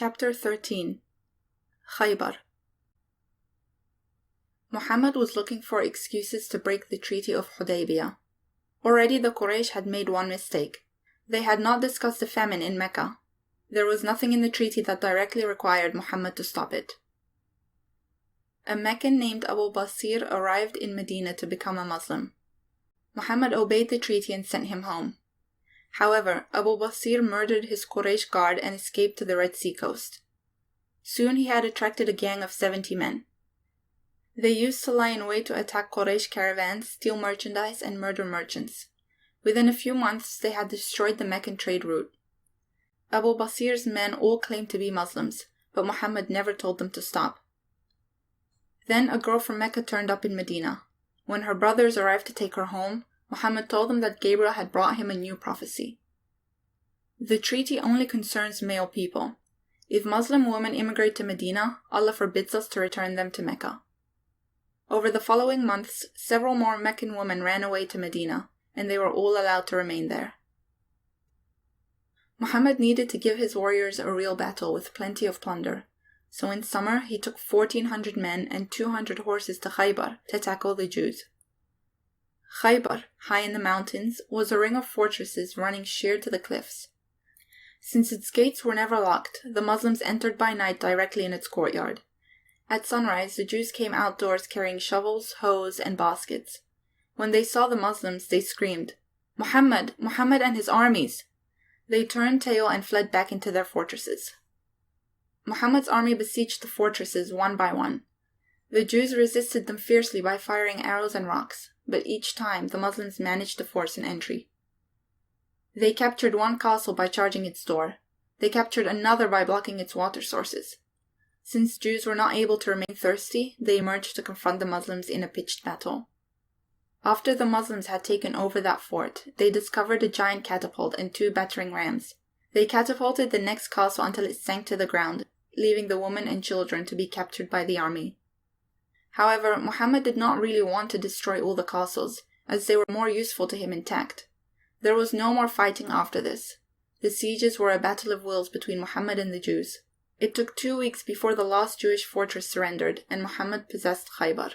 Chapter 13 Khaybar. Muhammad was looking for excuses to break the Treaty of Hudaybiyah. Already the Quraysh had made one mistake. They had not discussed the famine in Mecca. There was nothing in the treaty that directly required Muhammad to stop it. A Meccan named Abu Basir arrived in Medina to become a Muslim. Muhammad obeyed the treaty and sent him home. However, Abu Basir murdered his Quraysh guard and escaped to the Red Sea coast. Soon he had attracted a gang of 70 men. They used to lie in wait to attack Quraysh caravans, steal merchandise, and murder merchants. Within a few months, they had destroyed the Meccan trade route. Abu Basir's men all claimed to be Muslims, but Muhammad never told them to stop. Then a girl from Mecca turned up in Medina. When her brothers arrived to take her home, Muhammad told them that Gabriel had brought him a new prophecy. The treaty only concerns male people. If Muslim women immigrate to Medina, Allah forbids us to return them to Mecca. Over the following months, several more Meccan women ran away to Medina, and they were all allowed to remain there. Muhammad needed to give his warriors a real battle with plenty of plunder, so in summer he took 1,400 men and 200 horses to Khaybar to tackle the Jews. Khaybar, high in the mountains, was a ring of fortresses running sheer to the cliffs. Since its gates were never locked, the Muslims entered by night directly in its courtyard. At sunrise, the Jews came outdoors carrying shovels, hoes, and baskets. When they saw the Muslims, they screamed, "Muhammad! Muhammad and his armies!" They turned tail and fled back into their fortresses. Muhammad's army besieged the fortresses one by one. The Jews resisted them fiercely by firing arrows and rocks, but each time the Muslims managed to force an entry. They captured one castle by charging its door. They captured another by blocking its water sources. Since Jews were not able to remain thirsty, they emerged to confront the Muslims in a pitched battle. After the Muslims had taken over that fort, they discovered a giant catapult and 2 battering rams. They catapulted the next castle until it sank to the ground, leaving the women and children to be captured by the army. However, Muhammad did not really want to destroy all the castles, as they were more useful to him intact. There was no more fighting after this. The sieges were a battle of wills between Muhammad and the Jews. It took 2 weeks before the last Jewish fortress surrendered, and Muhammad possessed Khaybar.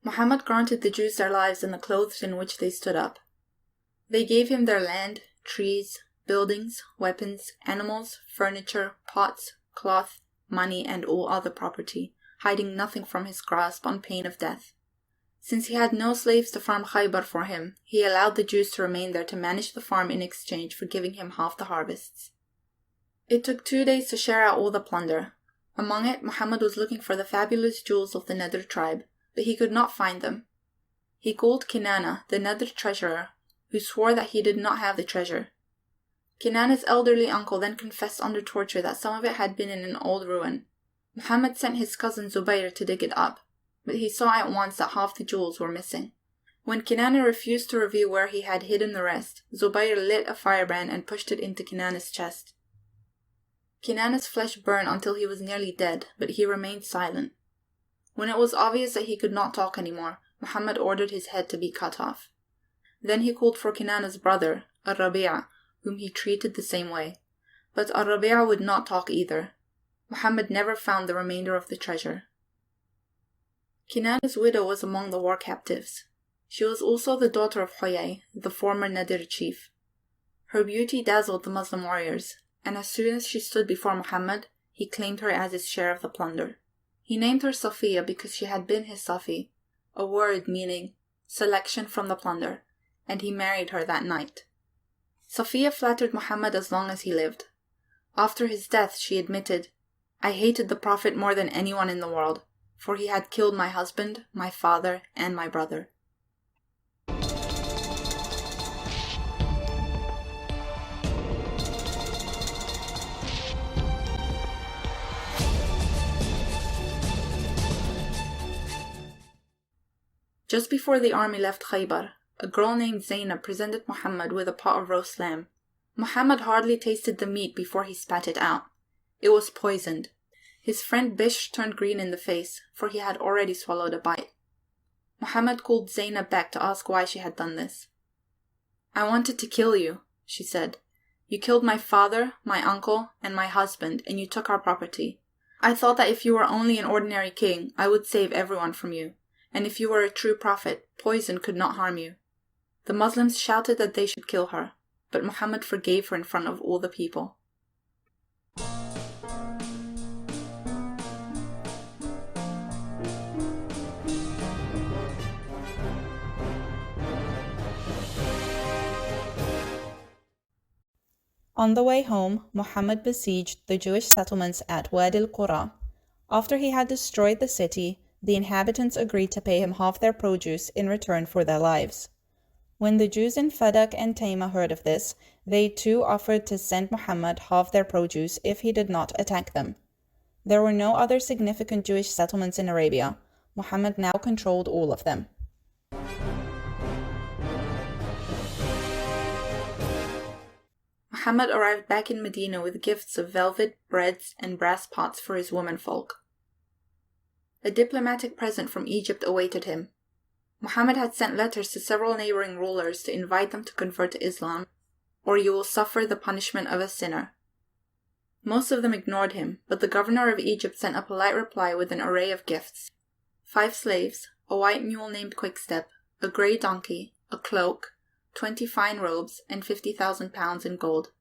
Muhammad granted the Jews their lives and the clothes in which they stood up. They gave him their land, trees, buildings, weapons, animals, furniture, pots, cloth, money, and all other property, hiding nothing from his grasp on pain of death. Since he had no slaves to farm Khaybar for him, he allowed the Jews to remain there to manage the farm in exchange for giving him half the harvests. It took 2 days to share out all the plunder. Among it, Muhammad was looking for the fabulous jewels of the Nadr tribe, but he could not find them. He called Kinana, the Nadr treasurer, who swore that he did not have the treasure. Kinana's elderly uncle then confessed under torture that some of it had been in an old ruin. Muhammad sent his cousin Zubayr to dig it up, but he saw at once that half the jewels were missing. When Kinana refused to reveal where he had hidden the rest, Zubayr lit a firebrand and pushed it into Kinana's chest. Kinana's flesh burned until he was nearly dead, but he remained silent. When it was obvious that he could not talk anymore, Muhammad ordered his head to be cut off. Then he called for Kinana's brother, Ar-Rabi'a, whom he treated the same way. But Ar-Rabi'a would not talk either. Muhammad never found the remainder of the treasure. Kinana's widow was among the war captives. She was also the daughter of Huyay, the former Nadir chief. Her beauty dazzled the Muslim warriors, and as soon as she stood before Muhammad, he claimed her as his share of the plunder. He named her Safiya because she had been his Safi, a word meaning selection from the plunder, and he married her that night. Safiya flattered Muhammad as long as he lived. After his death, she admitted, "I hated the Prophet more than anyone in the world, for he had killed my husband, my father, and my brother." Just before the army left Khaybar, a girl named Zainab presented Muhammad with a pot of roast lamb. Muhammad hardly tasted the meat before he spat it out. It was poisoned. His friend Bishr turned green in the face, for he had already swallowed a bite. Muhammad called Zainab back to ask why she had done this. "I wanted to kill you," she said. "You killed my father, my uncle, and my husband, and you took our property. I thought that if you were only an ordinary king, I would save everyone from you, and if you were a true prophet, poison could not harm you." The Muslims shouted that they should kill her, but Muhammad forgave her in front of all the people. On the way home, Muhammad besieged the Jewish settlements at Wadi al-Qura. After he had destroyed the city, the inhabitants agreed to pay him half their produce in return for their lives. When the Jews in Fadak and Taima heard of this, they too offered to send Muhammad half their produce if he did not attack them. There were no other significant Jewish settlements in Arabia. Muhammad now controlled all of them. Muhammad arrived back in Medina with gifts of velvet, breads, and brass pots for his womenfolk. A diplomatic present from Egypt awaited him. Muhammad had sent letters to several neighboring rulers to invite them to convert to Islam, or you will suffer the punishment of a sinner. Most of them ignored him, but the governor of Egypt sent a polite reply with an array of gifts: 5 slaves, a white mule named Quickstep, a grey donkey, a cloak, 20 fine robes, and 50,000 pounds in gold.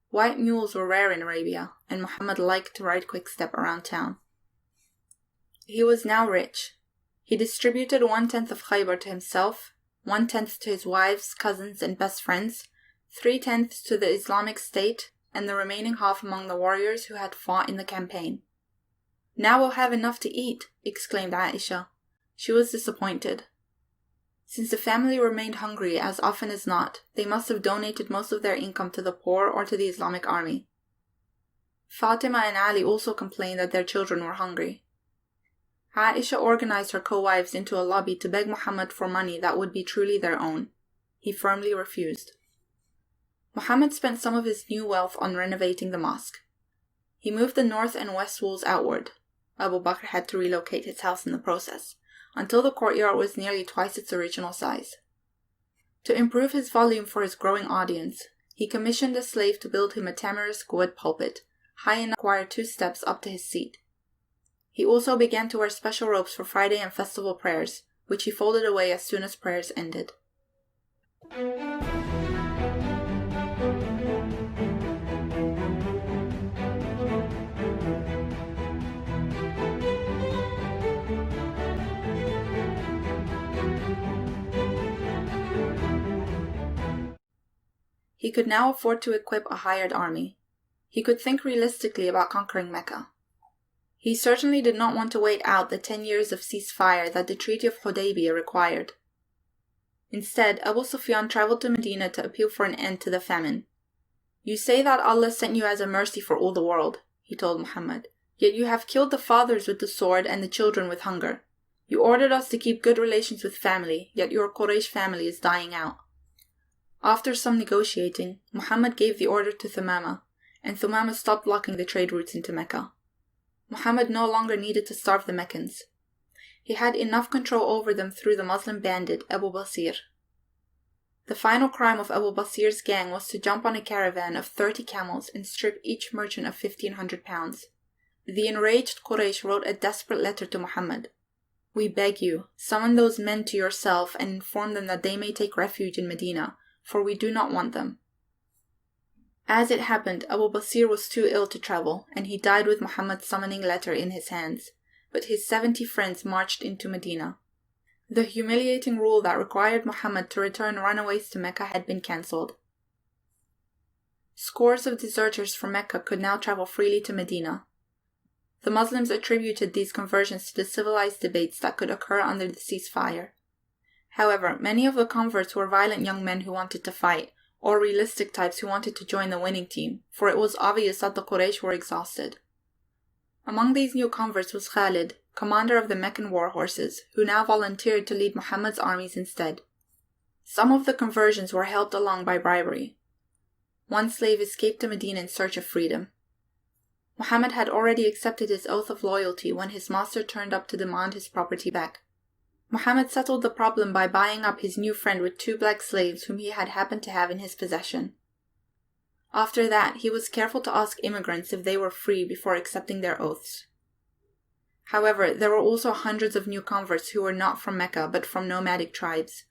White mules were rare in Arabia, and Muhammad liked to ride Quickstep around town. He was now rich. He distributed 1/10 of Khaybar to himself, 1/10 to his wives, cousins, and best friends, 3/10 to the Islamic State, and the remaining half among the warriors who had fought in the campaign. "Now we'll have enough to eat," exclaimed Aisha. She was disappointed. Since the family remained hungry as often as not, they must have donated most of their income to the poor or to the Islamic army. Fatima and Ali also complained that their children were hungry. Aisha organized her co-wives into a lobby to beg Muhammad for money that would be truly their own. He firmly refused. Muhammad spent some of his new wealth on renovating the mosque. He moved the north and west walls outward. Abu Bakr had to relocate his house in the process, until the courtyard was nearly twice its original size. To improve his volume for his growing audience, he commissioned a slave to build him a tamarisk wood pulpit, high enough to require 2 steps up to his seat. He also began to wear special robes for Friday and festival prayers, which he folded away as soon as prayers ended. He could now afford to equip a hired army. He could think realistically about conquering Mecca. He certainly did not want to wait out the 10 years of ceasefire that the Treaty of Hudaybiyah required. Instead, Abu Sufyan traveled to Medina to appeal for an end to the famine. "You say that Allah sent you as a mercy for all the world," he told Muhammad, "yet you have killed the fathers with the sword and the children with hunger. You ordered us to keep good relations with family, yet your Quraysh family is dying out." After some negotiating, Muhammad gave the order to Thumama, and Thumama stopped blocking the trade routes into Mecca. Muhammad no longer needed to starve the Meccans. He had enough control over them through the Muslim bandit Abu Basir. The final crime of Abu Basir's gang was to jump on a caravan of 30 camels and strip each merchant of 1,500 pounds. The enraged Quraysh wrote a desperate letter to Muhammad. "We beg you, summon those men to yourself and inform them that they may take refuge in Medina, for we do not want them." As it happened, Abu Basir was too ill to travel, and he died with Muhammad's summoning letter in his hands, but his 70 friends marched into Medina. The humiliating rule that required Muhammad to return runaways to Mecca had been cancelled. Scores of deserters from Mecca could now travel freely to Medina. The Muslims attributed these conversions to the civilized debates that could occur under the ceasefire. However, many of the converts were violent young men who wanted to fight, or realistic types who wanted to join the winning team, for it was obvious that the Quraysh were exhausted. Among these new converts was Khalid, commander of the Meccan war horses, who now volunteered to lead Muhammad's armies instead. Some of the conversions were helped along by bribery. One slave escaped to Medina in search of freedom. Muhammad had already accepted his oath of loyalty when his master turned up to demand his property back. Muhammad settled the problem by buying up his new friend with 2 black slaves whom he had happened to have in his possession. After that, he was careful to ask immigrants if they were free before accepting their oaths. However, there were also hundreds of new converts who were not from Mecca but from nomadic tribes.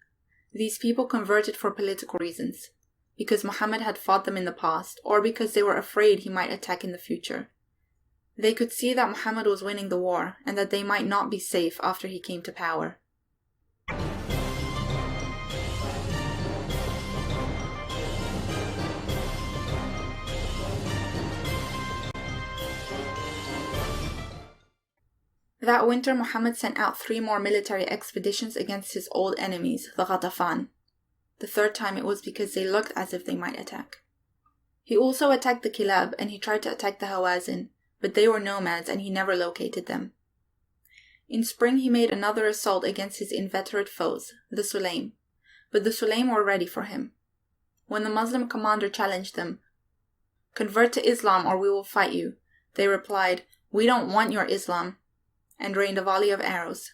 These people converted for political reasons, because Muhammad had fought them in the past, or because they were afraid he might attack in the future. They could see that Muhammad was winning the war, and that they might not be safe after he came to power. That winter, Muhammad sent out 3 more military expeditions against his old enemies, the Ghatafan. The 3rd time it was because they looked as if they might attack. He also attacked the Kilab, and he tried to attack the Hawazin, but they were nomads and he never located them. In spring he made another assault against his inveterate foes, the Sulaim, but the Sulaim were ready for him. When the Muslim commander challenged them, "Convert to Islam or we will fight you," they replied, "We don't want your Islam," and rained a volley of arrows.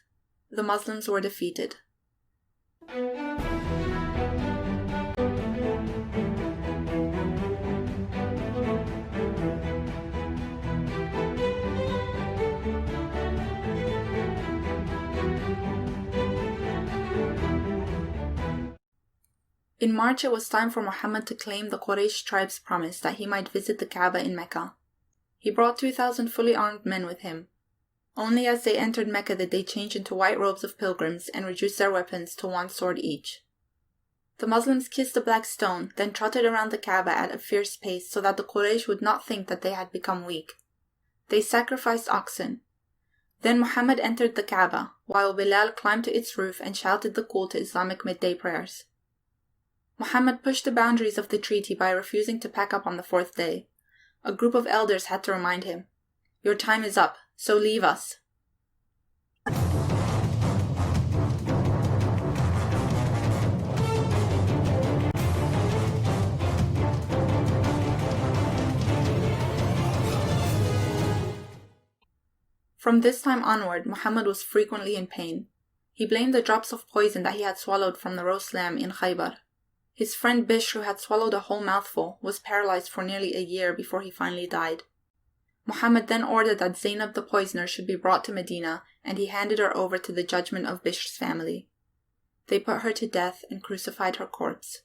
The Muslims were defeated. In March, it was time for Muhammad to claim the Quraysh tribe's promise that he might visit the Kaaba in Mecca. He brought 2,000 fully armed men with him. Only as they entered Mecca did they change into white robes of pilgrims and reduce their weapons to 1 sword each. The Muslims kissed the black stone, then trotted around the Kaaba at a fierce pace so that the Quraysh would not think that they had become weak. They sacrificed oxen. Then Muhammad entered the Kaaba, while Bilal climbed to its roof and shouted the call to Islamic midday prayers. Muhammad pushed the boundaries of the treaty by refusing to pack up on the 4th day. A group of elders had to remind him, "Your time is up, so leave us." From this time onward, Muhammad was frequently in pain. He blamed the drops of poison that he had swallowed from the roast lamb in Khaybar. His friend Bishr, who had swallowed a whole mouthful, was paralyzed for nearly a year before he finally died. Muhammad then ordered that Zainab the poisoner should be brought to Medina, and he handed her over to the judgment of Bishr's family. They put her to death and crucified her corpse.